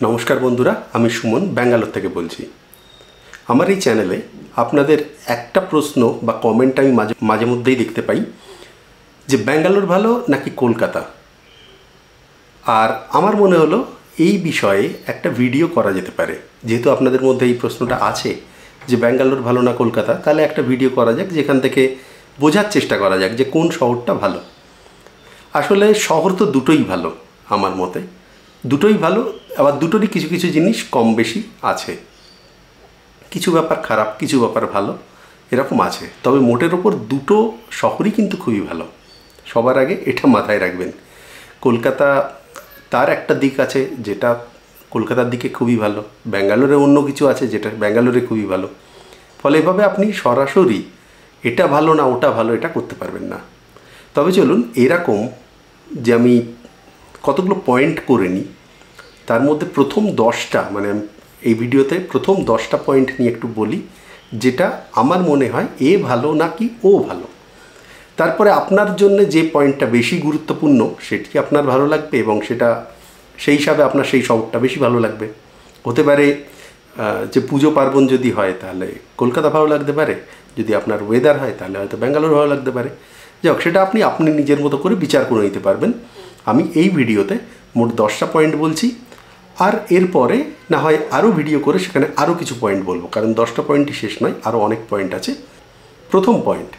নমস্কার বন্ধুরা, আমি সুমন ব্যাঙ্গালোর থেকে বলছি। আমার এই চ্যানেলে আপনাদের একটা প্রশ্ন বা কমেন্ট আমি মাঝে মধ্যেই দেখতে পাই যে ব্যাঙ্গালোর ভালো নাকি কলকাতা। আর আমার মনে হলো এই বিষয়ে একটা ভিডিও করা যেতে পারে। যেহেতু আপনাদের মধ্যে এই প্রশ্নটা আছে যে ব্যাঙ্গালোর ভালো না কলকাতা, তাহলে একটা ভিডিও করা যাক যেখান থেকে বোঝার চেষ্টা করা যাক যে কোন শহরটা ভালো। আসলে শহর তো দুটোই ভালো, আমার মতে দুটোই ভালো। আবার দুটোরই কিছু কিছু জিনিস কম বেশি আছে, কিছু ব্যাপার খারাপ, কিছু ব্যাপার ভালো, এরকম আছে। তবে মোটের ওপর দুটো শহরই কিন্তু খুবই ভালো। সবার আগে এটা মাথায় রাখবেন, কলকাতা তার একটা দিক আছে যেটা কলকাতার দিকে খুবই ভালো, ব্যাঙ্গালোরে অন্য কিছু আছে যেটা ব্যাঙ্গালোরে খুবই ভালো। ফলে এভাবে আপনি সরাসরি এটা ভালো না ওটা ভালো এটা করতে পারবেন না। তবে চলুন এরকম যে আমি কতগুলো পয়েন্ট করে নিই, তার মধ্যে প্রথম 10টা মানে এই ভিডিওতে প্রথম 10টা পয়েন্ট নিয়ে একটু বলি, যেটা আমার মনে হয় এ ভালো নাকি ও ভালো। তারপরে আপনার জন্য যে পয়েন্টটা বেশি গুরুত্বপূর্ণ সেটি আপনার ভালো লাগবে এবং সেটা সেই হিসাবে আপনার সেই শহরটা বেশি ভালো লাগবে। হতে পারে যে পুজো পার্বণ যদি হয় তাহলে কলকাতা ভালো লাগতে পারে, যদি আপনার ওয়েদার হয় তাহলে হয়তো ব্যাঙ্গালোর ভালো লাগতে পারে। যাই হোক, সেটা আপনি নিজের মতো করে বিচার করে নিতে পারবেন। আমি এই ভিডিওতে মোট 10টা পয়েন্ট বলছি, আর এরপরে না হয় আরও ভিডিও করে সেখানে আরও কিছু পয়েন্ট বলবো, কারণ 10টা পয়েন্টই শেষ নয়, আরও অনেক পয়েন্ট আছে। প্রথম পয়েন্ট,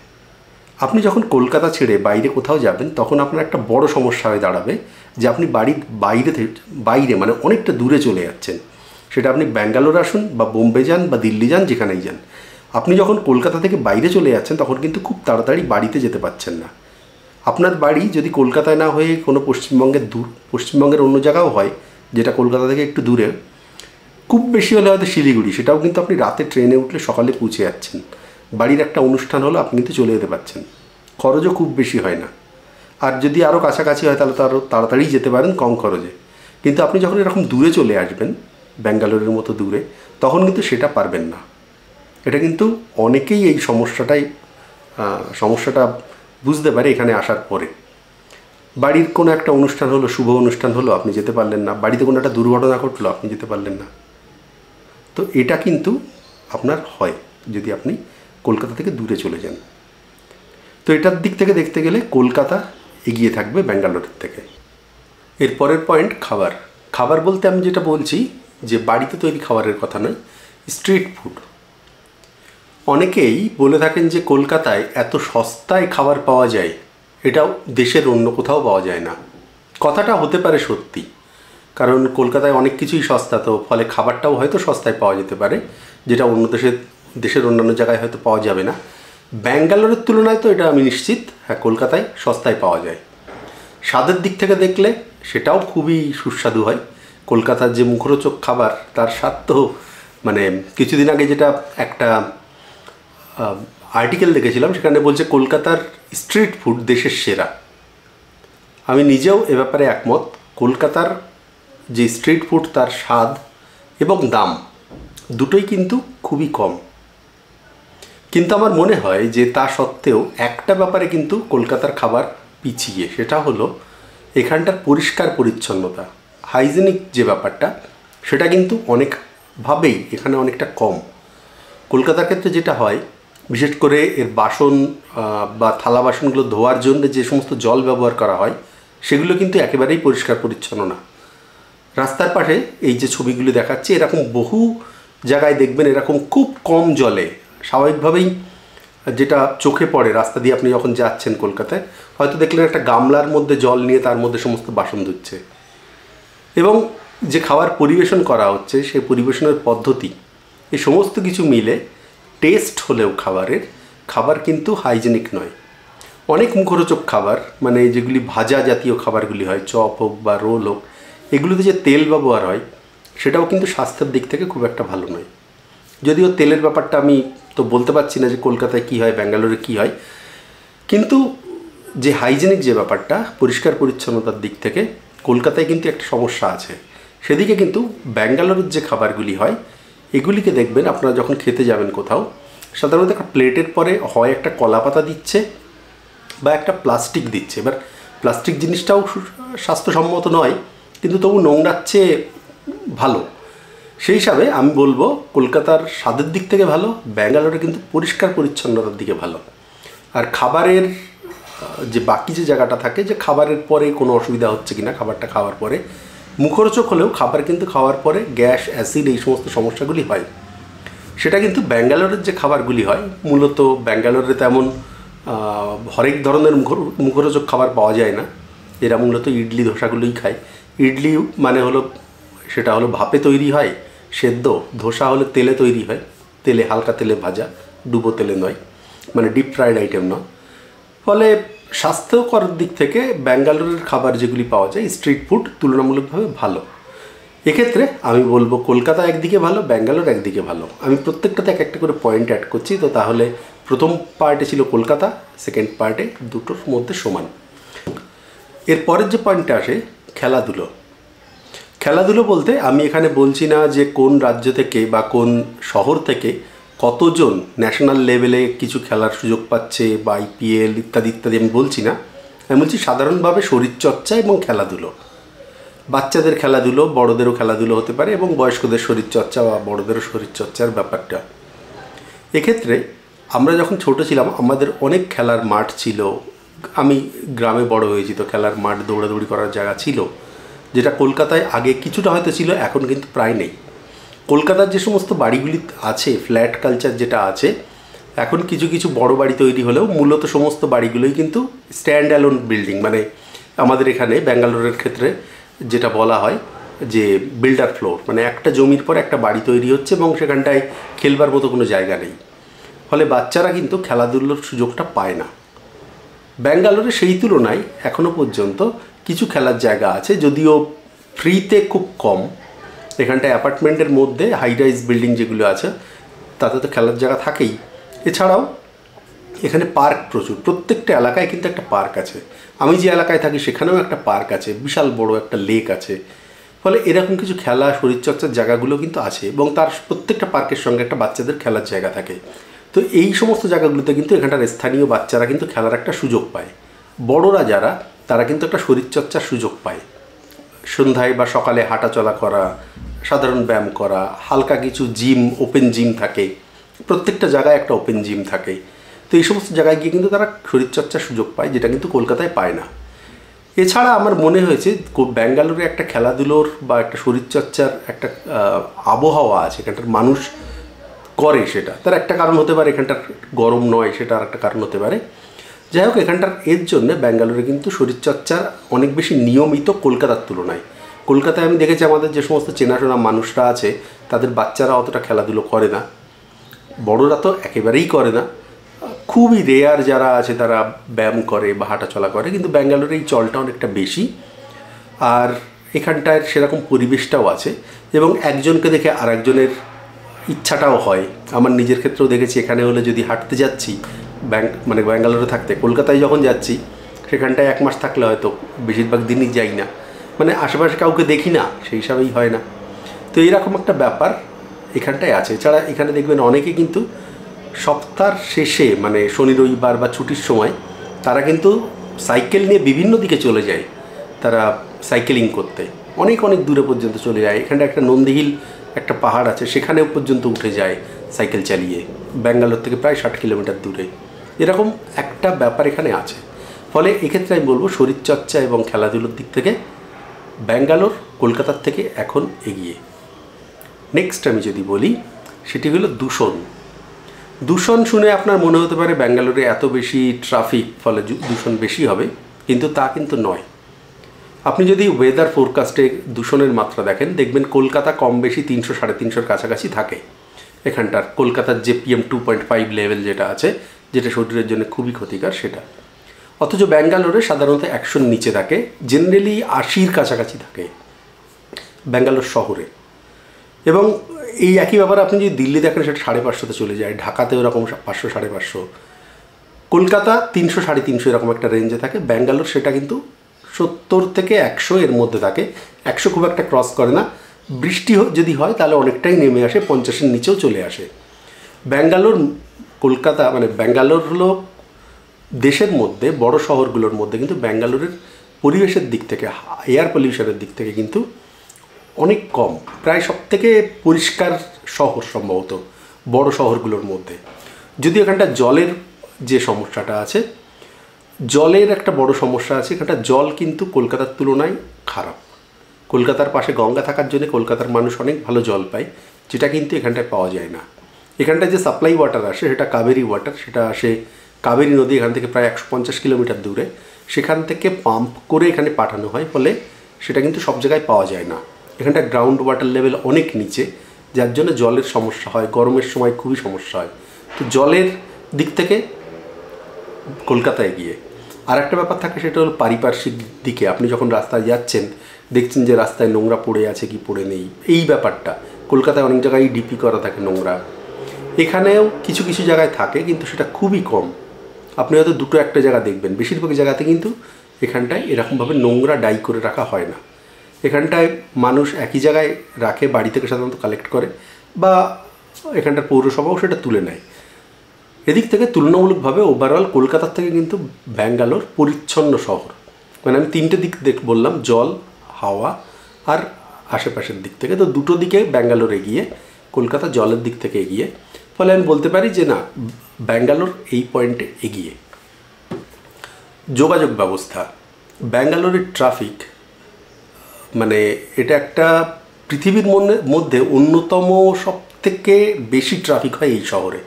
আপনি যখন কলকাতা ছেড়ে বাইরে কোথাও যাবেন তখন আপনার একটা বড় সমস্যা হয়ে দাঁড়াবে যে আপনি বাড়ির বাইরে মানে অনেকটা দূরে চলে যাচ্ছেন। সেটা আপনি ব্যাঙ্গালোর আসুন বা বোম্বে যান বা দিল্লি যান, যেখানেই যান, আপনি যখন কলকাতা থেকে বাইরে চলে যাচ্ছেন তখন কিন্তু খুব তাড়াতাড়ি বাড়িতে যেতে পারছেন না। আপনার বাড়ি যদি কলকাতায় না হয়ে কোনো পশ্চিমবঙ্গের অন্য জায়গাও হয়, যেটা কলকাতা থেকে একটু দূরে, খুব বেশি হলে হয়তো শিলিগুড়ি, সেটাও কিন্তু আপনি রাতে ট্রেনে উঠলে সকালে পৌঁছে যাচ্ছেন। বাড়ির একটা অনুষ্ঠান হলো আপনি কিন্তু চলে যেতে পারছেন, খরচও খুব বেশি হয় না। আর যদি আরও কাছাকাছি হয় তাহলে তো আরও তাড়াতাড়ি যেতে পারেন কম খরচে। কিন্তু আপনি যখন এরকম দূরে চলে আসবেন, ব্যাঙ্গালোরের মতো দূরে, তখন কিন্তু সেটা পারবেন না। এটা কিন্তু অনেকেই এই সমস্যাটা বুঝতে পারে এখানে আসার পরে। বাড়ির কোনো একটা অনুষ্ঠান হলো, শুভ অনুষ্ঠান হলো, আপনি যেতে পারলেন না। বাড়িতে কোনো একটা দুর্ঘটনা ঘটলো, আপনি যেতে পারলেন না। তো এটা কিন্তু আপনার হয় যদি আপনি কলকাতা থেকে দূরে চলে যান। তো এটার দিক থেকে দেখতে গেলে কলকাতা এগিয়ে থাকবে ব্যাঙ্গালোরের থেকে। এর পরের পয়েন্ট, খাবার বলতে আমি যেটা বলছি যে বাড়িতে তৈরি খাবারের কথা নয়, স্ট্রিট ফুড। অনেকেই বলে থাকেন যে কলকাতায় এত সস্তায় খাবার পাওয়া যায়, এটাও দেশের অন্য কোথাও পাওয়া যায় না। কথাটা হতে পারে সত্যি, কারণ কলকাতায় অনেক কিছুই সস্তা, তো ফলে খাবারটাও হয়তো সস্তায় পাওয়া যেতে পারে, যেটা অন্য দেশের অন্যান্য জায়গায় হয়তো পাওয়া যাবে না। ব্যাঙ্গালোরের তুলনায় তো এটা আমি নিশ্চিত, হ্যাঁ, কলকাতায় সস্তায় পাওয়া যায়। স্বাদের দিক থেকে দেখলে সেটাও খুবই সুস্বাদু হয়। কলকাতার যে মুখরোচক খাবার, তার স্বাদ তো মানে কিছুদিন আগে যেটা একটা আর্টিকেল দেখেছিলাম, সেখানে বলছে কলকাতার স্ট্রিট ফুড দেশের সেরা। আমি নিজেও এ ব্যাপারে একমত। কলকাতার যে স্ট্রিট ফুড, তার স্বাদ এবং দাম দুটোই কিন্তু খুবই কম। কিন্তু আমার মনে হয় যে তা সত্ত্বেও একটা ব্যাপারে কিন্তু কলকাতার খাবার পিছিয়ে, সেটা হলো এখানটার পরিষ্কার পরিচ্ছন্নতা, হাইজেনিক যে ব্যাপারটা, সেটা কিন্তু অনেকভাবেই এখানে অনেকটা কম। কলকাতার ক্ষেত্রে যেটা হয়, বিশেষ করে এর বাসন বা থালা বাসনগুলো ধোয়ার জন্য যে সমস্ত জল ব্যবহার করা হয়, সেগুলো কিন্তু একেবারেই পরিষ্কার পরিচ্ছন্ন না। রাস্তার পাশে এই যে ছবিগুলি দেখাচ্ছে, এরকম বহু জায়গায় দেখবেন এরকম খুব কম জলে, স্বাভাবিকভাবেই যেটা চোখে পড়ে রাস্তা দিয়ে আপনি যখন যাচ্ছেন কলকাতায়, হয়তো দেখলেন একটা গামলার মধ্যে জল নিয়ে তার মধ্যে সমস্ত বাসন ধুচ্ছে। এবং যে খাবার পরিবেশন করা হচ্ছে, সেই পরিবেশনের পদ্ধতি, এই সমস্ত কিছু মিলে টেস্ট হলেও খাবার কিন্তু হাইজেনিক নয়। অনেক মুখরোচক খাবার, মানে যেগুলি ভাজা জাতীয় খাবারগুলি হয়, চপ হোক বা রোল হোক, এগুলোতে যে তেল ব্যবহার হয় সেটাও কিন্তু স্বাস্থ্যের দিক থেকে খুব একটা ভালো নয়। যদিও তেলের ব্যাপারটা আমি তো বলতে পারছি না যে কলকাতায় কী হয় ব্যাঙ্গালোরে কী হয়, কিন্তু যে হাইজেনিক যে ব্যাপারটা, পরিষ্কার পরিচ্ছন্নতার দিক থেকে কলকাতায় কিন্তু একটা সমস্যা আছে। সেদিকে কিন্তু ব্যাঙ্গালোরের যে খাবারগুলি হয়, এগুলিকে দেখবেন আপনারা যখন খেতে যাবেন কোথাও, সাধারণত একটা প্লেটের পরে হয় একটা কলা পাতা দিচ্ছে বা একটা প্লাস্টিক দিচ্ছে। এবার প্লাস্টিক জিনিসটাও স্বাস্থ্যসম্মত নয়, কিন্তু তবু নোংরার চেয়ে ভালো। সেই হিসাবে আমি বলবো কলকাতার স্বাদের দিক থেকে ভালো, ব্যাঙ্গালোরে কিন্তু পরিষ্কার পরিচ্ছন্নতার দিকে ভালো। আর খাবারের যে বাকি যে জায়গাটা থাকে, যে খাবারের পরে কোনো অসুবিধা হচ্ছে কিনা খাবারটা খাওয়ার পরে, মুখরোচক হলেও খাবার কিন্তু খাওয়ার পরে গ্যাস, অ্যাসিড এই সমস্ত সমস্যাগুলি হয়। সেটা কিন্তু ব্যাঙ্গালোরের যে খাবারগুলি হয়, মূলত ব্যাঙ্গালোরে তেমন হরেক ধরনের মুখরোচক খাবার পাওয়া যায় না। এরা মূলত ইডলি ধোসাগুলোই খায়। ইডলি মানে হলো সেটা হলো ভাপে তৈরি হয়, সেদ্ধ। ধোসা হলে তেলে তৈরি হয়, তেলে হালকা তেলে ভাজা, ডুবো তেলে নয়, মানে ডিপ ফ্রাইড আইটেম নয়। ফলে স্বাস্থ্যকর দিক থেকে ব্যাঙ্গালোরের খাবার যেগুলি পাওয়া যায় স্ট্রিট ফুড তুলনামূলকভাবে ভালো। এক্ষেত্রে আমি বলবো কলকাতা একদিকে ভালো, ব্যাঙ্গালোর একদিকে ভালো। আমি প্রত্যেকটাতে এক একটা করে পয়েন্ট অ্যাড করছি। তো তাহলে প্রথম পার্টে ছিল কলকাতা, সেকেন্ড পার্টে দুটোর মধ্যে সমান। এর পরের যে পয়েন্টটা আসে খেলাধুলো। খেলাধুলো বলতে আমি এখানে বলছি না যে কোন রাজ্য থেকে বা কোন শহর থেকে কতজন ন্যাশনাল লেভেলে কিছু খেলার সুযোগ পাচ্ছে বা IPL ইত্যাদি ইত্যাদি আমি বলছি না। আমি বলছি সাধারণভাবে শরীরচর্চা এবং খেলাধুলো। বাচ্চাদের খেলাধুলো, বড়োদেরও খেলাধুলো হতে পারে, এবং বয়স্কদের শরীরচর্চা বা বড়োদেরও শরীরচর্চার ব্যাপারটা। এক্ষেত্রে আমরা যখন ছোটো ছিলাম আমাদের অনেক খেলার মাঠ ছিল। আমি গ্রামে বড় হয়েছি, তো খেলার মাঠ, দৌড়াদৌড়ি করার জায়গা ছিল, যেটা কলকাতায় আগে কিছুটা হয়তো ছিল, এখন কিন্তু প্রায় নেই। কলকাতার যে সমস্ত বাড়িগুলি আছে, ফ্ল্যাট কালচার যেটা আছে, এখন কিছু কিছু বড় বাড়ি তৈরি হলেও মূলত সমস্ত বাড়িগুলোই কিন্তু স্ট্যান্ড অ্যালোন বিল্ডিং। মানে আমাদের এখানে ব্যাঙ্গালোরের ক্ষেত্রে যেটা বলা হয় যে বিল্ডার ফ্লোর, মানে একটা জমির পর একটা বাড়ি তৈরি হচ্ছে এবং সেখানটায় খেলবার মতো কোনো জায়গা নেই। ফলে বাচ্চারা কিন্তু খেলাধুলোর সুযোগটা পায় না। ব্যাঙ্গালোরে সেই তুলনায় এখনও পর্যন্ত কিছু খেলার জায়গা আছে, যদিও ফ্রিতে খুব কম। এখানটায় অ্যাপার্টমেন্টের মধ্যে হাই রাইজ বিল্ডিং যেগুলো আছে তাতে তো খেলার জায়গা থাকেই। এছাড়াও এখানে পার্ক প্রচুর, প্রত্যেকটা এলাকায় কিন্তু একটা পার্ক আছে। আমি যে এলাকায় থাকি সেখানেও একটা পার্ক আছে, বিশাল বড় একটা লেক আছে। ফলে এরকম কিছু খেলা, শরীরচর্চার জায়গাগুলো কিন্তু আছে, এবং তার প্রত্যেকটা পার্কের সঙ্গে একটা বাচ্চাদের খেলার জায়গা থাকে। তো এই সমস্ত জায়গাগুলোতে কিন্তু এখানটার স্থানীয় বাচ্চারা কিন্তু খেলার একটা সুযোগ পায়। বড়রা যারা, তারা কিন্তু একটা শরীরচর্চার সুযোগ পায়। সন্ধ্যায় বা সকালে হাঁটাচলা করা, সাধারণ ব্যায়াম করা, হালকা কিছু জিম, ওপেন জিম থাকে, প্রত্যেকটা জায়গায় একটা ওপেন জিম থাকে। তো এই সমস্ত জায়গায় গিয়ে কিন্তু তারা শরীরচর্চার সুযোগ পায়, যেটা কিন্তু কলকাতায় পায় না। এছাড়া আমার মনে হয়েছে ব্যাঙ্গালোরে একটা খেলাধুলোর বা একটা শরীরচর্চার একটা আবহাওয়া আছে, এখানটার মানুষ করে। সেটা তার একটা কারণ হতে পারে, এখানটার গরম নয়, সেটা আর একটা কারণ হতে পারে। যাই হোক, এখানটার এর জন্যে ব্যাঙ্গালোরে কিন্তু শরীরচর্চার অনেক বেশি নিয়মিত কলকাতার তুলনায়। কলকাতায় আমি দেখেছি আমাদের যে সমস্ত চেনাশোনা মানুষরা আছে তাদের বাচ্চারা অতটা খেলাধুলো করে না, বড়রা তো একেবারেই করে না। খুবই রেয়ার যারা আছে তারা ব্যায়াম করে বা হাঁটাচলা করে, কিন্তু ব্যাঙ্গালোরে এই চলটা অনেকটা বেশি। আর এখানটায় সেরকম পরিবেশটাও আছে, এবং একজনকে দেখে আর একজনের ইচ্ছাটাও হয়। আমার নিজের ক্ষেত্রেও দেখেছি, এখানে হলে যদি হাঁটতে যাচ্ছি মানে ব্যাঙ্গালোরে থাকতে, কলকাতায় যখন যাচ্ছি সেখানটায় 1 মাস থাকলে হয়তো বেশিরভাগ দিনই যাই না, মানে আশেপাশে কাউকে দেখি না, সেই হিসাবেই হয় না। তো এইরকম একটা ব্যাপার এখানটায় আছে। এছাড়া এখানে দেখবেন অনেকে কিন্তু সপ্তাহের শেষে, মানে শনি রবিবার বা ছুটির সময়, তারা কিন্তু সাইকেল নিয়ে বিভিন্ন দিকে চলে যায়, তারা সাইকেলিং করতে অনেক অনেক দূরে পর্যন্ত চলে যায়। এখানটা একটা নন্দীহিল একটা পাহাড় আছে, সেখানেও পর্যন্ত উঠে যায় সাইকেল চালিয়ে, ব্যাঙ্গালোর থেকে প্রায় 60 কিলোমিটার দূরে। এরকম একটা ব্যাপার এখানে আছে। ফলে এক্ষেত্রে আমি বলবো শরীরচর্চা এবং খেলাধুলোর দিক থেকে ব্যাঙ্গালোর কলকাতার থেকে এখন এগিয়ে। নেক্সট আমি যদি বলি, সেটি হলো দূষণ। দূষণ শুনে আপনার মনে হতে পারে ব্যাঙ্গালোরে এত বেশি ট্রাফিক, ফলে দূষণ বেশি হবে, কিন্তু তা কিন্তু নয়। আপনি যদি ওয়েদার ফোরকাস্টে দূষণের মাত্রা দেখেন, দেখবেন কলকাতা কম বেশি 300-350 কাছাকাছি থাকে। এখানটার কলকাতার যে PM 2.5 লেভেল যেটা আছে, যেটা শরীরের জন্য খুবই ক্ষতিকর সেটা। অথচ ব্যাঙ্গালোরে সাধারণত 100-র নিচে থাকে, জেনারেলি 80-র কাছাকাছি থাকে ব্যাঙ্গালোর শহরে। এবং এই একই ব্যাপার আপনি যদি দিল্লি দেখেন, সেটা 550-তে চলে যায়। ঢাকাতে ওরকম 500-550, কলকাতা 300-350 এরকম একটা রেঞ্জে থাকে। ব্যাঙ্গালোর সেটা কিন্তু 70 থেকে 100 এর মধ্যে থাকে। 100 খুব একটা ক্রস করে না। বৃষ্টি যদি হয় তাহলে অনেকটাই নেমে আসে, 50-এর নিচেও চলে আসে। ব্যাঙ্গালোর, কলকাতা, মানে ব্যাঙ্গালোর হলো দেশের মধ্যে বড় শহরগুলোর মধ্যে কিন্তু ব্যাঙ্গালোরের পরিবেশের দিক থেকে, এয়ার পলিউশনের দিক থেকে কিন্তু অনেক কম, প্রায় সবথেকে পরিষ্কার শহর সম্ভবত বড় শহরগুলোর মধ্যে। যদি এখানটা জলের যে সমস্যাটা আছে, জলের একটা বড় সমস্যা আছে, এখানটা জল কিন্তু কলকাতার তুলনায় খারাপ। কলকাতার পাশে গঙ্গা থাকার জন্য কলকাতার মানুষ অনেক ভালো জল পায়, যেটা কিন্তু এখানটায় পাওয়া যায় না। এখানটায় যে সাপ্লাই ওয়াটার আসে সেটা কাবেরী ওয়াটার, সেটা আসে কাবেরী নদী এখান থেকে প্রায় 150 কিলোমিটার দূরে, সেখান থেকে পাম্প করে এখানে পাঠানো হয়, ফলে সেটা কিন্তু সব জায়গায় পাওয়া যায় না। এখানটা গ্রাউন্ড ওয়াটার লেভেল অনেক নিচে, যার জন্য জলের সমস্যা হয়, গরমের সময় খুবই সমস্যা হয়। তো জলের দিক থেকে কলকাতা এগিয়ে। আর একটা ব্যাপার থাকে, সেটা হলো পারিপার্শ্বিক দিকে। আপনি যখন রাস্তায় যাচ্ছেন দেখছেন যে রাস্তায় নোংরা পড়ে আছে কি পড়ে নেই, এই ব্যাপারটা কলকাতায় অনেক জায়গায় ডিপি করা থাকে নোংরা, এখানেও কিছু কিছু জায়গায় থাকে, কিন্তু সেটা খুবই কম। আপনি হয়তো দুটো একটা জায়গা দেখবেন, বেশিরভাগ জায়গাতে কিন্তু এখানটায় এরকমভাবে নোংরা ডাই করে রাখা হয় না। এখানটায় মানুষ একই জায়গায় রাখে, বাড়ি থেকে সাধারণত কালেক্ট করে, বা এখানটার পৌরসভাও সেটা তুলে নেয়। এদিক থেকে তুলনামূলকভাবে ওভারঅল কলকাতার থেকে কিন্তু ব্যাঙ্গালোর পরিচ্ছন্ন শহর। মানে আমি তিনটে দিক বললাম, জল, হাওয়া আর আশেপাশের দিক থেকে, তো দুটো দিকে ব্যাঙ্গালোর এগিয়ে, কলকাতা জলের দিক থেকে এগিয়ে। ফলে আমি বলতে পারি যে না, ব্যাঙ্গালোর এই পয়েন্টে এগিয়ে। যোগাযোগ ব্যবস্থা, ব্যাঙ্গালোরের ট্রাফিক, মানে এটা একটা পৃথিবীর মধ্যে অন্যতম সবথেকে বেশি ট্রাফিক হয় এই শহরে।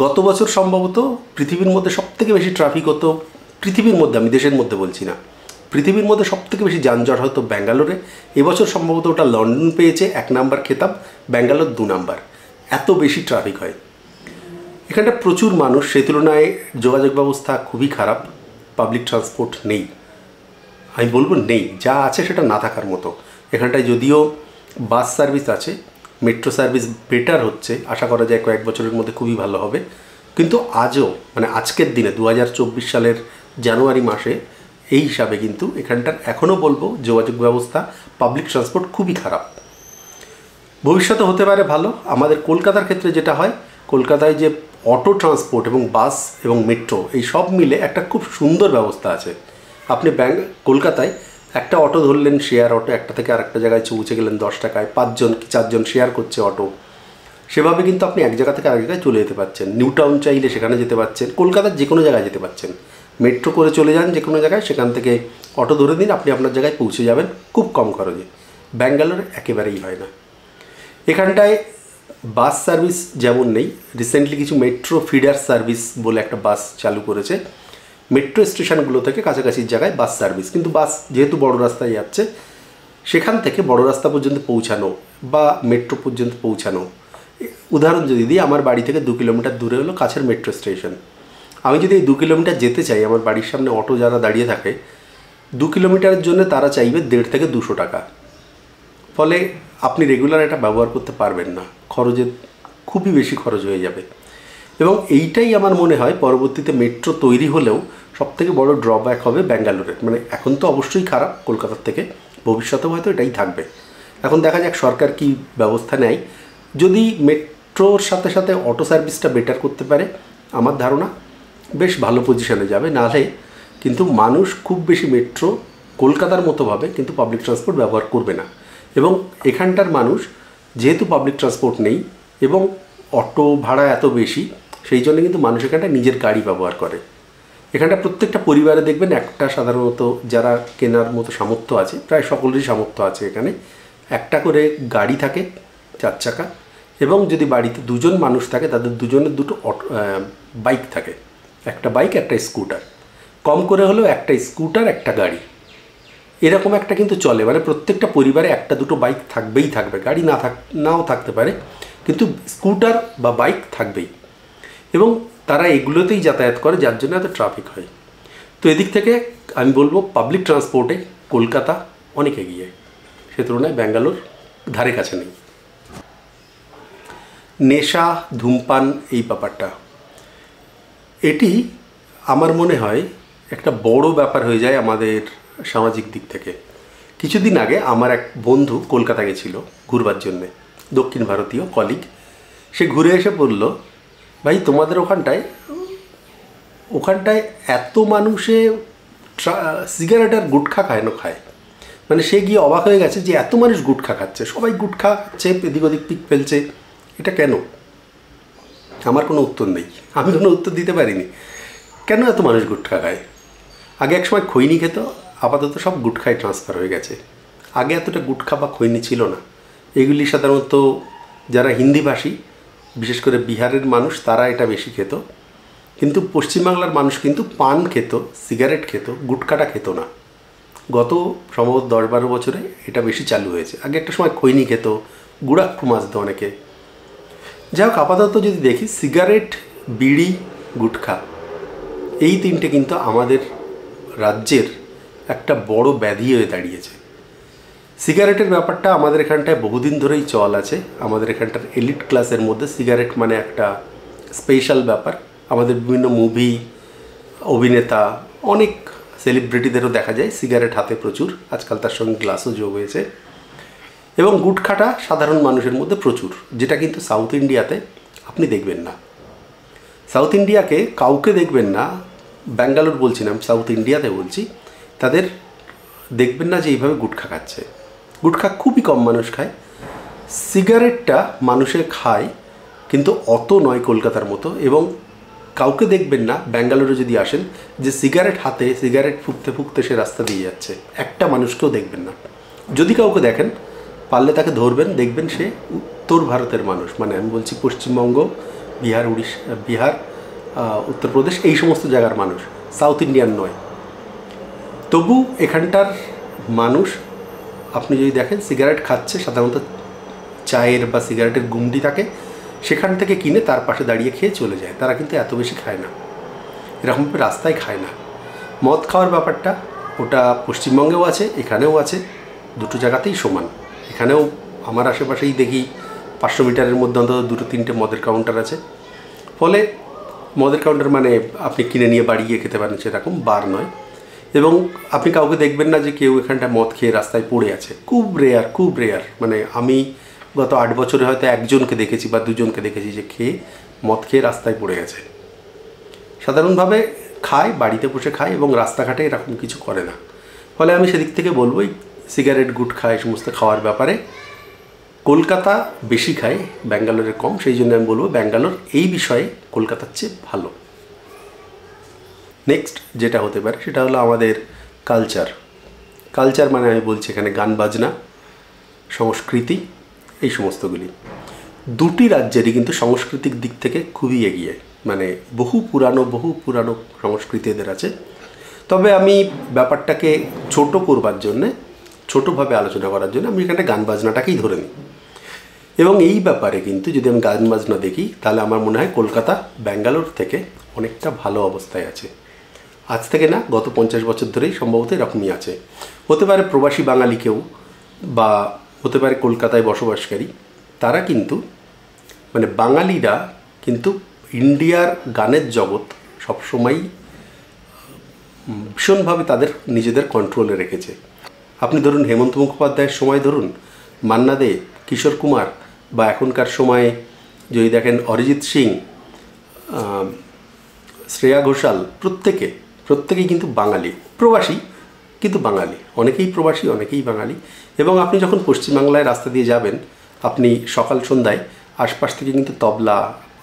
গত বছর সম্ভবত পৃথিবীর মধ্যে সবথেকে বেশি ট্রাফিক হতো, পৃথিবীর মধ্যে, আমি দেশের মধ্যে বলছি না, পৃথিবীর মধ্যে সবথেকে বেশি যানজট হতো ব্যাঙ্গালোরে। এবছর সম্ভবত ওটা লন্ডন পেয়েছে 1 নাম্বার খেতাব, ব্যাঙ্গালোর 2 নাম্বার। এত বেশি ট্রাফিক হয় এখানটা, প্রচুর মানুষ, সেই তুলনায় যোগাযোগ ব্যবস্থা খুবই খারাপ। পাবলিক ট্রান্সপোর্ট নেই, আমি বলবো নেই, যা আছে সেটা না থাকার মতো। এখানটায় যদিও বাস সার্ভিস আছে, মেট্রো সার্ভিস বেটার হচ্ছে, আশা করা যায় কয়েক বছরের মধ্যে খুবই ভালো হবে, কিন্তু আজও মানে আজকের দিনে 2024 সালের জানুয়ারি মাসে এই হিসাবে কিন্তু এখানটার এখনও বলবো যোগাযোগ ব্যবস্থা, পাবলিক ট্রান্সপোর্ট খুবই খারাপ। ভবিষ্যতে হতে পারে ভালো। আমাদের কলকাতার ক্ষেত্রে যেটা হয়, কলকাতায় যে অটো ট্রান্সপোর্ট এবং বাস এবং মেট্রো এই সব মিলে একটা খুব সুন্দর ব্যবস্থা আছে। আপনি কলকাতায় একটা অটো ধরলেন, শেয়ার অটো, একটা থেকে আরেকটা জায়গায় পৌঁছে গেলেন 10 টাকায়, 5 জন কি 4 জন শেয়ার করছে অটো, সেভাবে কিন্তু আপনি এক জায়গা থেকে আরেক জায়গায় চলে যেতে পারছেন। নিউ টাউন চাইলে সেখানে যেতে পারছেন, কলকাতার যে কোনো জায়গায় যেতে পারছেন। মেট্রো করে চলে যান যে কোনো জায়গায়, সেখান থেকে অটো ধরে দিন, আপনি আপনার জায়গায় পৌঁছে যাবেন খুব কম খরচে। ব্যাঙ্গালোরে একেবারেই হয় না। এখানটায় বাস সার্ভিস যেমন নেই, রিসেন্টলি কিছু মেট্রো ফিডার সার্ভিস বলে একটা বাস চালু করেছে, মেট্রো স্টেশনগুলো থেকে কাছাকাছির জায়গায় বাস সার্ভিস, কিন্তু বাস যেহেতু বড় রাস্তায় যাচ্ছে, সেখান থেকে বড় রাস্তা পর্যন্ত পৌঁছানো বা মেট্রো পর্যন্ত পৌঁছানো। উদাহরণ যদি দিই, আমার বাড়ি থেকে 2 কিলোমিটার দূরে হলো কাছের মেট্রো স্টেশন। আমি যদি এই 2 কিলোমিটার যেতে চাই, আমার বাড়ির সামনে অটো যারা দাঁড়িয়ে থাকে, 2 কিলোমিটারের জন্য তারা চাইবে 150 থেকে 200 টাকা। ফলে আপনি রেগুলার এটা ব্যবহার করতে পারবেন না, খরচে খুবই বেশি খরচ হয়ে যাবে। এবং এইটাই আমার মনে হয় পরবর্তীতে মেট্রো তৈরি হলেও সবথেকে বড় ড্রব্যাক হবে ব্যাঙ্গালোরের। মানে এখন তো অবশ্যই খারাপ কলকাতার থেকে, ভবিষ্যতেও হয়তো এটাই থাকবে। এখন দেখা যাক সরকার কি ব্যবস্থা নেয়। যদি মেট্রোর সাথে সাথে অটো সার্ভিসটা বেটার করতে পারে, আমার ধারণা বেশ ভালো পজিশনে যাবে। নাহলে কিন্তু মানুষ খুব বেশি মেট্রো কলকাতার মতোভাবে কিন্তু পাবলিক ট্রান্সপোর্ট ব্যবহার করবে না। এবং এখানটার মানুষ যেহেতু পাবলিক ট্রান্সপোর্ট নেই এবং অটো ভাড়া এত বেশি, সেই জন্য কিন্তু মানুষ এখানটা নিজের গাড়ি ব্যবহার করে। এখানটা প্রত্যেকটা পরিবারে দেখবেন একটা, সাধারণত যারা কেনার মতো সামর্থ্য আছে, প্রায় সকলেরই সামর্থ্য আছে, এখানে একটা করে গাড়ি থাকে 4 চাকা, এবং যদি বাড়িতে 2 জন মানুষ থাকে তাদের দুজনের দুটো বাইক থাকে, একটা বাইক একটা স্কুটার, কম করে হলেও একটা স্কুটার একটা গাড়ি, এরকম একটা কিন্তু চলে। মানে প্রত্যেকটা পরিবারে একটা দুটো বাইক থাকবেই থাকবে, গাড়ি নাও থাকতে পারে, কিন্তু স্কুটার বা বাইক থাকবেই। এবং তারা এগুলোতেই যাতায়াত করে, যার জন্য এত ট্রাফিক হয়। তো এদিক থেকে আমি বলবো পাবলিক ট্রান্সপোর্টে কলকাতা অনেক এগিয়ে, সে তুলনায় ব্যাঙ্গালোর ধারে কাছে নেই। নেশা, ধূমপান, এই ব্যাপারটা, এটি আমার মনে হয় একটা বড় ব্যাপার হয়ে যায় আমাদের সামাজিক দিক থেকে। কিছুদিন আগে আমার এক বন্ধু কলকাতা গেছিল ঘুরবার জন্যে, দক্ষিণ ভারতীয় কলিগ। সে ঘুরে এসে বলল, ভাই তোমাদের ওখানটায় এত মানুষে সিগারেট আর গুটখা খায়। মানে সে গিয়ে অবাক হয়ে গেছে যে এত মানুষ গুটখা খাচ্ছে, সবাই গুটখা খাচ্ছে, এদিক ওদিক পিক ফেলছে, এটা কেন? আমার কোনো উত্তর নেই, আমি কোনো উত্তর দিতে পারিনি কেন এত মানুষ গুটখা খায়। আগে এক সময় খৈনি খেত, আপাতত সব গুটখায় ট্রান্সফার হয়ে গেছে। আগে এতটা গুটখা বা খৈনি ছিল না। এগুলি সাধারণত যারা হিন্দিভাষী, বিশেষ করে বিহারের মানুষ, তারা এটা বেশি খেত। কিন্তু পশ্চিমবাংলার মানুষ কিন্তু পান খেত, সিগারেট খেত, গুটখাটা খেত না। গত সম্ভবত 10-12 বছরে এটা বেশি চালু হয়েছে। আগে একটা সময় খৈনি খেত, গুড়াক্ষু মাজত অনেকে। যাই হোক, আপাতত যদি দেখি সিগারেট, বিড়ি, গুটখা, এই তিনটে কিন্তু আমাদের রাজ্যের একটা বড় ব্যাধি হয়ে দাঁড়িয়েছে। সিগারেটের ব্যাপারটা আমাদের এখানটায় বহুদিন ধরেই চল আছে। আমাদের এখানটার এলিট ক্লাসের মধ্যে সিগারেট মানে একটা স্পেশাল ব্যাপার। আমাদের বিভিন্ন মুভি, অভিনেতা, অনেক সেলিব্রিটিদেরও দেখা যায় সিগারেট হাতে প্রচুর, আজকাল তার সঙ্গে গ্লাসও যোগ হয়েছে। এবং গুটখাটা সাধারণ মানুষের মধ্যে প্রচুর, যেটা কিন্তু সাউথ ইন্ডিয়াতে আপনি দেখবেন না। সাউথ ইন্ডিয়াকে কাউকে দেখবেন না, ব্যাঙ্গালোর বলছি না, সাউথ ইন্ডিয়াতে বলছি, তাদের দেখবেন না যে এইভাবে গুটখা খাচ্ছে। গুটখা খুবই কম মানুষ খায়। সিগারেটটা মানুষে খায়, কিন্তু অত নয় কলকাতার মতো। এবং কাউকে দেখবেন না ব্যাঙ্গালোরে যদি আসেন যে সিগারেট হাতে, সিগারেট ফুঁকতে ফুঁকতে সে রাস্তা দিয়ে যাচ্ছে, একটা মানুষকেও দেখবেন না। যদি কাউকে দেখেন, পারলে তাকে ধরবেন, দেখবেন সে উত্তর ভারতের মানুষ, মানে আমি বলছি পশ্চিমবঙ্গ, বিহার, উড়িষ্যা, বিহার, উত্তরপ্রদেশ, এই সমস্ত জায়গার মানুষ, সাউথ ইন্ডিয়ান নয়। তবু এখানটার মানুষ আপনি যদি দেখেন সিগারেট খাচ্ছে, সাধারণত চায়ের বা সিগারেটের গুমটি থাকে, সেখান থেকে কিনে তার পাশে দাঁড়িয়ে খেয়ে চলে যায়। তারা কিন্তু এত বেশি খায় না, এরকমভাবে রাস্তায় খায় না। মদ খাওয়ার ব্যাপারটা ওটা পশ্চিমবঙ্গেও আছে, এখানেও আছে, দুটো জায়গাতেই সমান। এখানেও আমার আশেপাশেই দেখি 500 মিটারের মধ্যে অন্তত 2-3টে মদের কাউন্টার আছে। ফলে মদের কাউন্টার মানে আপনি কিনে নিয়ে বাড়ি গিয়ে খেতে পারেন, সেরকম বার নয়। এবং আপনি কাউকে দেখবেন না যে কেউ এখানটা মদ খেয়ে রাস্তায় পড়ে আছে, খুব রেয়ার, খুব রেয়ার। মানে আমি গত 8 বছরে হয়তো একজনকে দেখেছি বা দুজনকে দেখেছি যে খেয়ে মদ খেয়ে রাস্তায় পড়ে গেছে। সাধারণভাবে খায়, বাড়িতে বসে খায় এবং রাস্তাঘাটে এরকম কিছু করে না। ফলে আমি সেদিক থেকে বলবো এই সিগারেট, গুটখা, এই সমস্ত খাওয়ার ব্যাপারে কলকাতা বেশি খায়, ব্যাঙ্গালোরের কম। সেই জন্য আমি বলবো ব্যাঙ্গালোর এই বিষয়ে কলকাতার চেয়ে ভালো। নেক্সট যেটা হতে পারে সেটা হলো আমাদের কালচার। কালচার মানে আমি বলছি এখানে গান বাজনা, সংস্কৃতি, এই সমস্তগুলি। দুটি রাজ্যেরই কিন্তু সাংস্কৃতিক দিক থেকে খুবই এগিয়ে, মানে বহু পুরানো সংস্কৃতি এদের আছে। তবে আমি ব্যাপারটাকে ছোট করবার জন্যে, ছোটোভাবে আলোচনা করার জন্য আমি এখানে গান বাজনাটাকেই ধরে নিই। এবং এই ব্যাপারে কিন্তু যদি আমি গান বাজনা দেখি, তাহলে আমার মনে হয় কলকাতা ব্যাঙ্গালোর থেকে অনেকটা ভালো অবস্থায় আছে। আজ থেকে না, গত 50 বছর ধরেই সম্ভবত এরকমই আছে। হতে পারে প্রবাসী বাঙালি কেউ, বা হতে পারে কলকাতায় বসবাসকারী, তারা কিন্তু মানে বাঙালিরা কিন্তু ইন্ডিয়ার গানের জগৎ সবসময়ই ভীষণভাবে তাদের নিজেদের কন্ট্রোলে রেখেছে। আপনি ধরুন হেমন্ত মুখোপাধ্যায়ের সময়, ধরুন মান্না দে, কিশোর কুমার, বা এখনকার সময়ে যদি দেখেন অরিজিৎ সিং, শ্রেয়া ঘোষাল, প্রত্যেকেই কিন্তু বাঙালি, প্রবাসী কিন্তু বাঙালি। অনেকেই প্রবাসী, অনেকেই বাঙালি। এবং আপনি যখন পশ্চিমবাংলায় রাস্তা দিয়ে যাবেন, আপনি সকাল সন্ধ্যায় আশপাশ থেকে কিন্তু তবলা,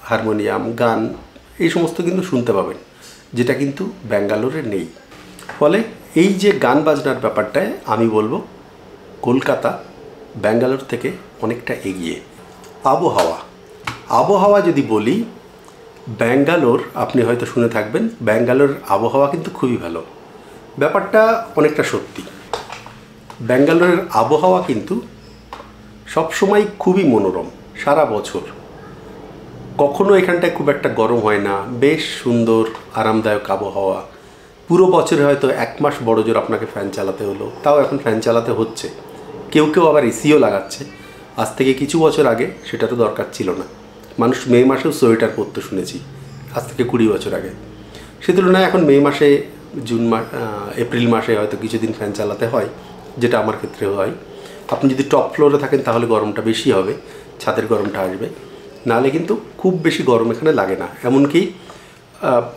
হারমোনিয়াম, গান, এই সমস্ত কিন্তু শুনতে পাবেন, যেটা কিন্তু ব্যাঙ্গালোরে নেই। ফলে এই যে গান বাজনার ব্যাপারটায় আমি বলবো কলকাতা ব্যাঙ্গালোর থেকে অনেকটা এগিয়ে। আবহাওয়া যদি বলি, ব্যাঙ্গালোর, আপনি হয়তো শুনে থাকবেন, ব্যাঙ্গালোর আবহাওয়া কিন্তু খুবই ভালো। ব্যাপারটা অনেকটা সত্যি। ব্যাঙ্গালোরের আবহাওয়া কিন্তু সবসময় খুবই মনোরম, সারা বছর। কখনো এখানটায় খুব একটা গরম হয় না, বেশ সুন্দর আরামদায়ক আবহাওয়া। পুরো বছরে হয়তো 1 মাস বড় জোর আপনাকে ফ্যান চালাতে হলো, তাও এখন ফ্যান চালাতে হচ্ছে। কেউ আবার এসিও লাগাচ্ছে। আজ থেকে কিছু বছর আগে সেটারও দরকার ছিল না। মানুষ মে মাসেও সোয়েটার পরতে শুনেছি, আজ থেকে 20 বছর আগে। সে তুলনায় এখন মে মাসে, এপ্রিল মাসে হয়তো কিছুদিন ফ্যান চালাতে হয়, যেটা আমার ক্ষেত্রে হয়। আপনি যদি টপ ফ্লোরে থাকেন তাহলে গরমটা বেশি হবে, ছাদের গরমটা আসবে, নাহলে কিন্তু খুব বেশি গরম এখানে লাগে না। এমনকি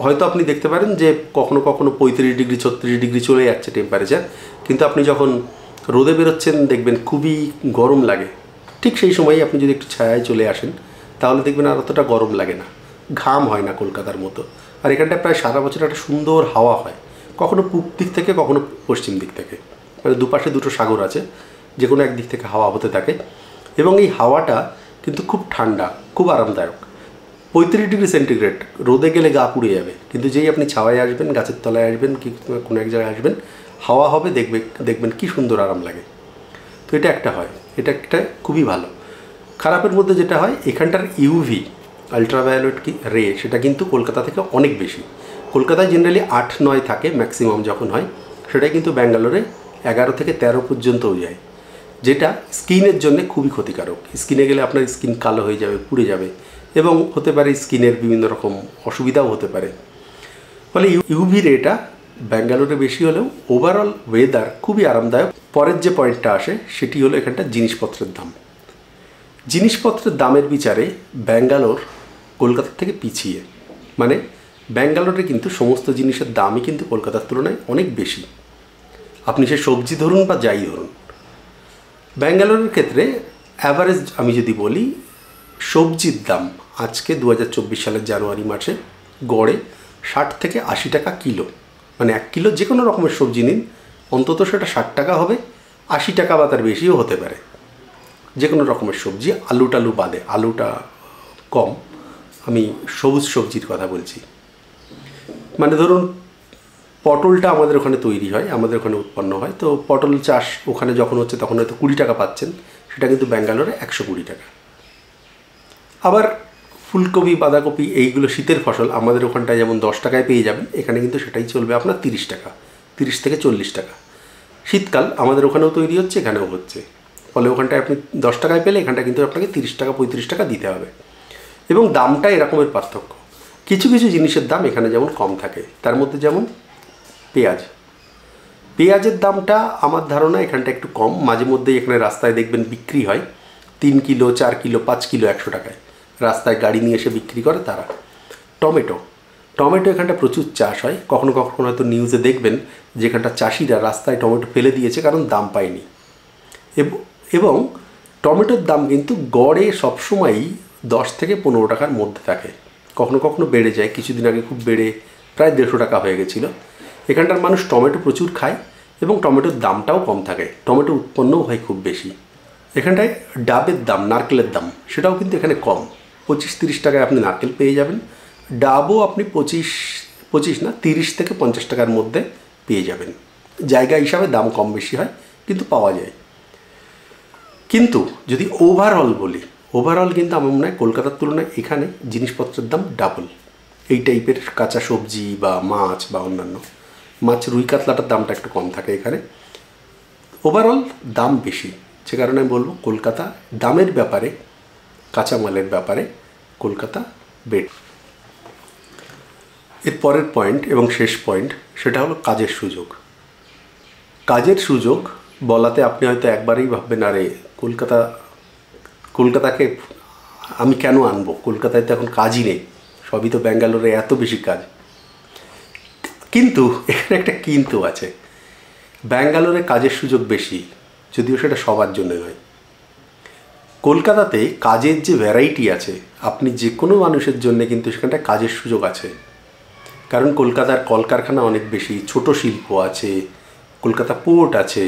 হয়তো আপনি দেখতে পারেন যে কখনো 35 ডিগ্রি 36 ডিগ্রি চলে যাচ্ছে টেম্পারেচার, কিন্তু আপনি যখন রোদে বেরোচ্ছেন দেখবেন খুবই গরম লাগে, ঠিক সেই সময়ই আপনি যদি একটু ছায়ায় চলে আসেন তাহলে দেখবেন আর অতটা গরম লাগে না, ঘাম হয় না কলকাতার মতো। আর এখানটায় প্রায় সারা বছর একটা সুন্দর হাওয়া হয়, কখনো পূব দিক থেকে কখনো পশ্চিম দিক থেকে, মানে দুপাশে দুটো সাগর আছে, যে কোনো একদিক থেকে হাওয়া হতে থাকে। এবং এই হাওয়াটা কিন্তু খুব ঠান্ডা, খুব আরামদায়ক। 35°C রোদে গেলে গা পুড়ে যাবে, কিন্তু যেই আপনি ছাওয়ায় আসবেন, গাছের তলায় আসবেন, কি কোনো এক জায়গায় আসবেন, হাওয়া হবে, দেখবেন কি সুন্দর আরাম লাগে। তো এটা একটা হয়, এটা একটা খুবই ভালো। খারাপের মধ্যে যেটা হয়, এখানটার ইউভি আলট্রাভায়োলেট রে সেটা কিন্তু কলকাতা থেকে অনেক বেশি। কলকাতায় জেনারেলি 8-9 থাকে ম্যাক্সিমাম যখন হয়, সেটাই কিন্তু ব্যাঙ্গালোরে 11 থেকে 13 পর্যন্তও যায়, যেটা স্কিনের জন্য খুবই ক্ষতিকারক। স্কিনে গেলে আপনার স্কিন কালো হয়ে যাবে, পুড়ে যাবে, এবং হতে পারে স্কিনের বিভিন্ন রকম অসুবিধাও হতে পারে। ফলে ইউভি রেটা ব্যাঙ্গালোরে বেশি হলেও ওভারঅল ওয়েদার খুবই আরামদায়ক। পরের যে পয়েন্টটা আসে সেটি হলো এখানটা জিনিসপত্রের দাম। জিনিসপত্রের দামের বিচারে ব্যাঙ্গালোর কলকাতার থেকে পিছিয়ে, মানে ব্যাঙ্গালোরে কিন্তু সমস্ত জিনিসের দামই কিন্তু কলকাতার তুলনায় অনেক বেশি। আপনি সে সবজি ধরুন বা যাই ধরুন, ব্যাঙ্গালোরের ক্ষেত্রে অ্যাভারেজ আমি যদি বলি, সবজির দাম আজকে 2024 সালের জানুয়ারি মাসে গড়ে 60 থেকে 80 টাকা কিলো। মানে 1 কিলো যে কোনো রকমের সবজি নিন, অন্তত সেটা 60 টাকা হবে, 80 টাকা বা তার বেশিও হতে পারে। যে কোনো রকমের সবজি, আলু টালু বাদে, আলুটা কম, আমি সবুজ সবজির কথা বলছি। মানে ধরুন পটলটা আমাদের ওখানে তৈরি হয়, আমাদের ওখানে উৎপন্ন হয়, তো পটল চাষ ওখানে যখন হচ্ছে তখন হয়তো 20 টাকা পাচ্ছেন, সেটা কিন্তু ব্যাঙ্গালোরে 120 টাকা। আবার ফুলকপি, বাঁধাকপি এইগুলো শীতের ফসল, আমাদের ওখানটায় যেমন 10 টাকায় পেয়ে যাবেন, এখানে কিন্তু সেটাই চলবে আপনার 30 টাকা, 30 থেকে 40 টাকা। শীতকাল আমাদের ওখানেও তৈরি হচ্ছে, এখানেও হচ্ছে, ফলে ওখানটায় আপনি 10 টাকায় পেলে এখানটা কিন্তু আপনাকে 30 টাকা 35 টাকা দিতে হবে। এবং দামটা এরকমের পার্থক্য। কিছু কিছু জিনিসের দাম এখানে যেমন কম থাকে, তার মধ্যে যেমন পেঁয়াজের দামটা আমার ধারণা এখানটা একটু কম। মাঝে মধ্যেই এখানে রাস্তায় দেখবেন বিক্রি হয় 3 কিলো, 4 কিলো, 5 কিলো 100 টাকায়, রাস্তায় গাড়ি নিয়ে এসে বিক্রি করে তারা। টমেটো এখানটা প্রচুর চাষ হয়, কখনো কখনো হয়তো নিউজে দেখবেন যেখানটা চাষিরা রাস্তায় টমেটো ফেলে দিয়েছে কারণ দাম পায়নি। এবং টমেটোর দাম কিন্তু গড়ে সবসময়ই 10 থেকে 15 টাকার মধ্যে থাকে, কখনো কখনো বেড়ে যায়। কিছুদিন আগে খুব বেড়ে প্রায় 150 টাকা হয়ে গেছিলো। এখানটার মানুষ টমেটো প্রচুর খায় এবং টমেটোর দামটাও কম থাকে, টমেটো উৎপন্নও হয় খুব বেশি। এখানটায় ডাবের দাম, নারকেলের দাম, সেটাও কিন্তু এখানে কম। 25-30 টাকায় আপনি নারকেল পেয়ে যাবেন, ডাবও আপনি 25 না 30 থেকে 50 টাকার মধ্যে পেয়ে যাবেন। জায়গা হিসাবে দাম কম বেশি হয়, কিন্তু পাওয়া যায়। কিন্তু যদি ওভারঅল বলি, ওভারঅল কিন্তু আমার মনে হয় কলকাতার তুলনায় এখানে জিনিসপত্রের দাম ডাবল। এই টাইপের কাঁচা সবজি বা মাছ বা অন্যান্য মাছ, রুই কাতলাটার দামটা একটু কম থাকে এখানে। ওভারঅল দাম বেশি, সে কারণে আমি বলবো কলকাতা দামের ব্যাপারে, কাঁচামালের ব্যাপারে কলকাতা বেট। এর পরের পয়েন্ট এবং শেষ পয়েন্ট, সেটা হলো কাজের সুযোগ। কাজের সুযোগ বলাতে আপনি হয়তো একবারেই ভাববেন, আরে কলকাতাকে আমি কেন আনবো, কলকাতায় তো এখন কাজই নেই, সবই তো ব্যাঙ্গালোরে এত বেশি কাজ। কিন্তু এখানে একটা কিন্তু আছে, ব্যাঙ্গালোরে কাজের সুযোগ বেশি, যদিও সেটা সবার জন্য নয়। কলকাতাতে কাজের যে ভ্যারাইটি আছে, আপনি যে কোনো মানুষের জন্য কিন্তু সেখানটা কাজের সুযোগ আছে, কারণ কলকাতার কলকারখানা অনেক বেশি, ছোট শিল্প আছে, কলকাতা পোর্ট আছে,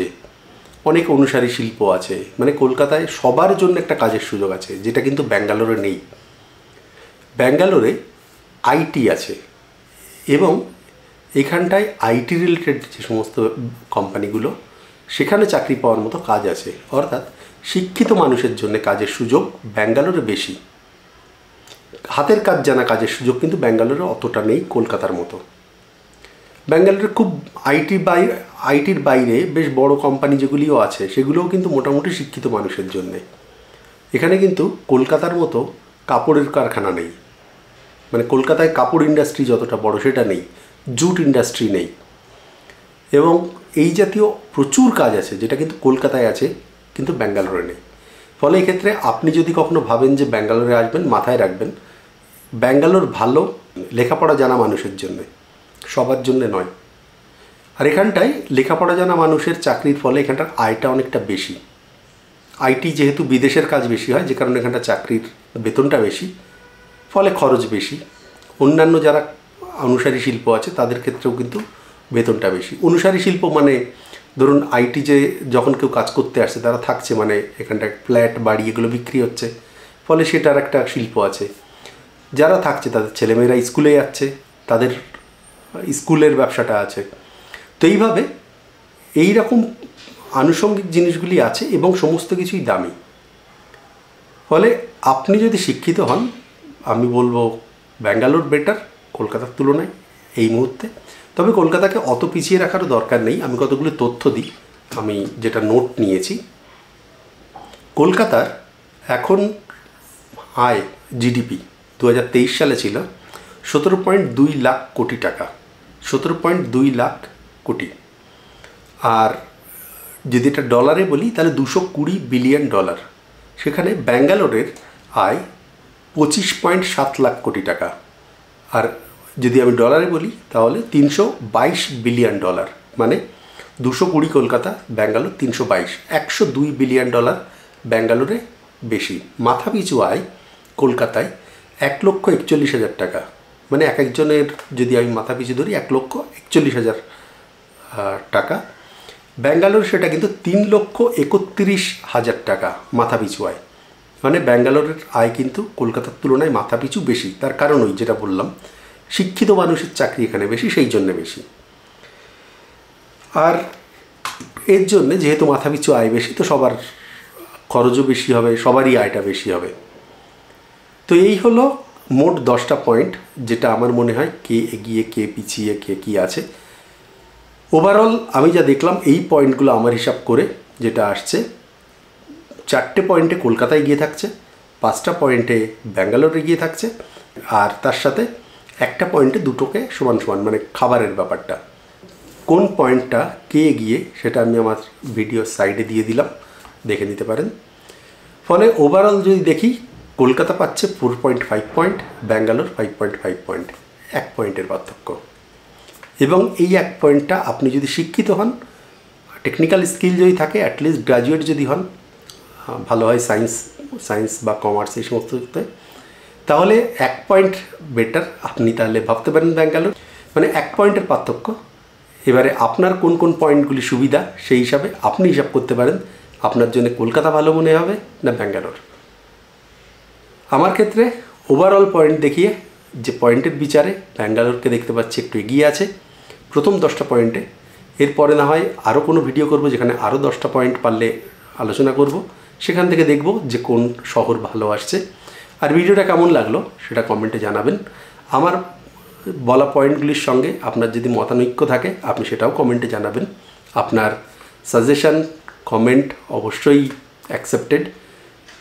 অনেক অনুসারী শিল্প আছে, মানে কলকাতায় সবার জন্য একটা কাজের সুযোগ আছে, যেটা কিন্তু ব্যাঙ্গালোরে নেই। ব্যাঙ্গালোরে আইটি আছে, এবং এখানটায় আইটি রিলেটেড যে সমস্ত কোম্পানিগুলো, সেখানে চাকরি পাওয়ার মতো কাজ আছে, অর্থাৎ শিক্ষিত মানুষের জন্য কাজের সুযোগ ব্যাঙ্গালোরে বেশি। হাতের কাজ জানা কাজের সুযোগ কিন্তু ব্যাঙ্গালোরে অতটা নেই কলকাতার মতো। ব্যাঙ্গালোরে খুব আইটির বাইরে বেশ বড় কোম্পানি যেগুলিও আছে, সেগুলোও কিন্তু মোটামুটি শিক্ষিত মানুষের জন্যে। এখানে কিন্তু কলকাতার মতো কাপড়ের কারখানা নেই, মানে কলকাতায় কাপড় ইন্ডাস্ট্রি যতটা বড় সেটা নেই, জুট ইন্ডাস্ট্রি নেই, এবং এই জাতীয় প্রচুর কাজ আছে যেটা কিন্তু কলকাতায় আছে কিন্তু ব্যাঙ্গালোরে নেই। ফলে এক্ষেত্রে আপনি যদি কখনো ভাবেন যে ব্যাঙ্গালোরে আসবেন, মাথায় রাখবেন ব্যাঙ্গালোর ভালো লেখাপড়া জানা মানুষের জন্যে, সবার জন্যে নয়। আর এখানটায় লেখাপড়া জানা মানুষের চাকরির ফলে এখানটার আয়টা অনেকটা বেশি। আইটি যেহেতু বিদেশের কাজ বেশি হয়, যে কারণে এখানটা চাকরির বেতনটা বেশি, ফলে খরচ বেশি। অন্যান্য যারা অনুসারী শিল্প আছে তাদের ক্ষেত্রেও কিন্তু বেতনটা বেশি। অনুসারী শিল্প মানে ধরুন আইটি যে যখন কেউ কাজ করতে আসছে তারা থাকছে, মানে এখানটায় ফ্ল্যাট বাড়ি এগুলো বিক্রি হচ্ছে, ফলে সেটার একটা শিল্প আছে। যারা থাকছে তাদের ছেলেমেয়েরা স্কুলে যাচ্ছে, তাদের স্কুলের ব্যবসাটা আছে। তো এইভাবে এই রকম আনুষঙ্গিক জিনিসগুলি আছে এবং সমস্ত কিছুই দামি। ফলে আপনি যদি শিক্ষিত হন, আমি বলবো ব্যাঙ্গালোর বেটার কলকাতার তুলনায় এই মুহূর্তে। তবে কলকাতাকে অত পিছিয়ে রাখারও দরকার নেই। আমি কতগুলো তথ্য দিই, আমি যেটা নোট নিয়েছি। কলকাতার এখন আয় জিডিপি 2023 সালে ছিল 17.2 লাখ কোটি টাকা, 17.2 লাখ কোটি। আর যদি এটা ডলারে বলি তাহলে 220 বিলিয়ন ডলার। সেখানে ব্যাঙ্গালোরের আয় 25.7 লাখ কোটি টাকা। আর যদি আমি ডলারে বলি তাহলে 322 বিলিয়ন ডলার, মানে 220 কলকাতা, ব্যাঙ্গালোর 322, 102 বিলিয়ন ডলার ব্যাঙ্গালোরে বেশি। মাথাপিছু আয় কলকাতায় 1,41,000 টাকা, মানে এক একজনের যদি আমি মাথাপিছু ধরি 1,41,000 টাকা। ব্যাঙ্গালোর সেটা কিন্তু 3,31,000 টাকা মাথাপিছু আয়, মানে ব্যাঙ্গালোরের আয় কিন্তু কলকাতার তুলনায় মাথাপিছু বেশি। তার কারণ ওই যেটা বললাম, শিক্ষিত মানুষের চাকরি এখানে বেশি, সেই জন্যে বেশি। আর এর জন্যে যেহেতু মাথাপিছু আয় বেশি, তো সবার খরচও বেশি হবে, সবারই আয়টা বেশি হবে। তো এই হলো মোট 10টা পয়েন্ট, যেটা আমার মনে হয় কে এগিয়ে কে পিছিয়ে কে কী আছে। ওভারঅল আমি যা দেখলাম এই পয়েন্টগুলো আমার হিসাব করে যেটা আসছে, 4টে পয়েন্টে কলকাতা এগিয়ে থাকছে, 5টা পয়েন্টে ব্যাঙ্গালোর এগিয়ে থাকছে, আর তার সাথে একটা পয়েন্টে দুটোকে সমান সমান, মানে খাবারের ব্যাপারটা। কোন পয়েন্টটা কে এগিয়ে সেটা আমি আমার ভিডিওর সাইডে দিয়ে দিলাম, দেখে নিতে পারেন। ফলে ওভারঅল যদি দেখি, কলকাতা পাচ্ছে 4.5 পয়েন্ট, ব্যাঙ্গালোর 5.5 পয়েন্ট, 1 পয়েন্টের পার্থক্য। এবং এই 1 পয়েন্টটা আপনি যদি শিক্ষিত হন, টেকনিক্যাল স্কিল যদি থাকে, অ্যাটলিস্ট গ্র্যাজুয়েট যদি হন, ভালো হয় সায়েন্স বা কমার্স এই সমস্ততে, তাহলে 1 পয়েন্ট বেটার। আপনি তাহলে ভাবতে পারেন ব্যাঙ্গালোর, মানে 1 পয়েন্টের পার্থক্য। এবারে আপনার কোন কোন পয়েন্টগুলি সুবিধা, সেই হিসাবে আপনি হিসাব করতে পারেন আপনার জন্য কলকাতা ভালো মনে হবে না ব্যাঙ্গালোর। আমার ক্ষেত্রে ওভারঅল পয়েন্ট দেখিয়ে যে পয়েন্টের বিচারে ব্যাঙ্গালোরকে দেখতে পাচ্ছি একটু এগিয়ে আছে প্রথম 10টা পয়েন্টে। এরপরে না হয় আরও কোনো ভিডিও করব যেখানে আরও 10টা পয়েন্ট পারলে আলোচনা করব, সেখান থেকে দেখব যে কোন শহর ভালো আসছে। আর ভিডিওটা কেমন লাগলো সেটা কমেন্টে জানাবেন। আমার বলা পয়েন্টগুলির সঙ্গে আপনার যদি মতানৈক্য থাকে আপনি সেটাও কমেন্টে জানাবেন। আপনার সাজেশন কমেন্ট অবশ্যই অ্যাকসেপ্টেড,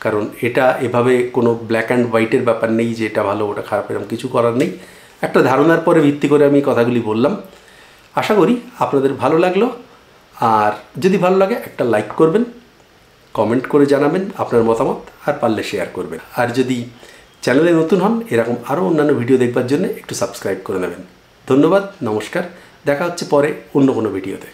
কারণ এটা এভাবে কোনো ব্ল্যাক অ্যান্ড হোয়াইটের ব্যাপার নেই যে এটা ভালো ওটা খারাপ, এরকম কিছু করার নেই। একটা ধারণার পরে ভিত্তি করে আমি কথাগুলি বললাম। আশা করি আপনাদের ভালো লাগলো। আর যদি ভালো লাগে একটা লাইক করবেন, কমেন্ট করে জানাবেন আপনার মতামত, আর পারলে শেয়ার করবেন। আর যদি চ্যানেলে নতুন হন, এরকম আরও অন্যান্য ভিডিও দেখবার জন্য একটু সাবস্ক্রাইব করে নেবেন। ধন্যবাদ, নমস্কার, দেখা হচ্ছে পরে অন্য কোনো ভিডিওতে।